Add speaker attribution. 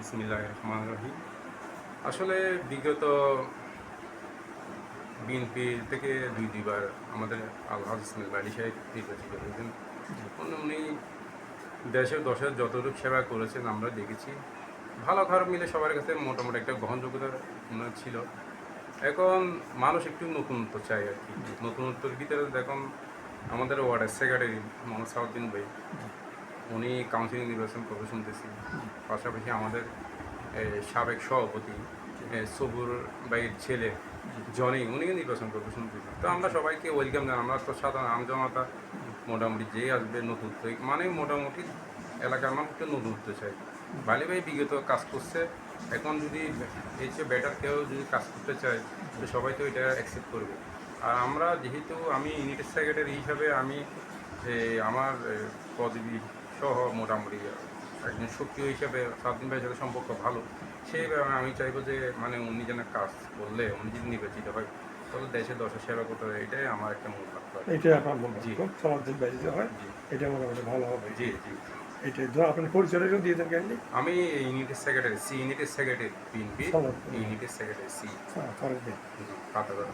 Speaker 1: বিসমিল্লাহির রহমানির রহিম। আসলে বিগত বিএনপি থেকে দুইবার আমাদের আলহাজ ইসমাইল বাড়ি সাহেব নির্বাচিত হয়েছেন। উনি দশের যতটুকু সেবা করেছেন আমরা দেখেছি। ভালো খারাপ মিলে সবার কাছে মোটামুটি একটা গ্রহণযোগ্যতা ওনার ছিল। এখন মানুষ একটু নতুনত্ব চায় আর কি। নতুনত্বের ভিতরে দেখুন আমাদের ওয়ার্ডের সেক্রেটারি মোহাম্মদ সাউদ্দিন ভাই, উনি কাউন্সিলর নির্বাচন করবে শুনতেছি। পাশাপাশি আমাদের সাবেক সভাপতি সবুর ভাইয়ের ছেলে জনি, উনিও নির্বাচন করবে শুনতেছি। তো আমরা সবাইকে ওয়েলকাম জানাই। আমরা তো সাধারণ আমজনতা মোটামুটি যেই আসবে নতুনত্ব, মানে মোটামুটি এলাকার মানুষকে নতুনত্ব চাই। বালি ভাই বিগত কাজ করছে, এখন যদি এই চেয়ে বেটার কেউ যদি কাজ করতে চায় তো সবাই তো এটা অ্যাকসেপ্ট করবে। আর আমরা যেহেতু আমি ইউনিটের সেক্রেটারি হিসাবে আমি আমার পদবি সহ মোটামুটি একজন সক্রিয় হিসাবে সাউদ্দিন ভাইয়ের সাথে সম্পর্ক ভালো। সেইভাবে আমি চাইবো যে মানে উনি যেন কাজ করলে, উনি যদি নির্বাচিত হয় তাহলে দেশে দশের সেবা করতে হবে, এটাই আমার একটা মূল লক্ষ্য।
Speaker 2: এটাই আপনার মনে
Speaker 1: জি
Speaker 2: হয় সমাজের বাইরে যে হয়
Speaker 1: জি
Speaker 2: এটা মোটামুটি ভালো হবে।
Speaker 1: জি জি
Speaker 2: এটাই ধর আপনার পরিচয়টা দিয়ে দেন কেন
Speaker 1: আমি ইউনিটের সেক্রেটারি, সি ইউনিটের সেক্রেটারি, বিএনপি
Speaker 2: সমাজ
Speaker 1: ইউনিটের সেক্রেটারি, সি
Speaker 2: ফরেন
Speaker 1: পাতাগড়া।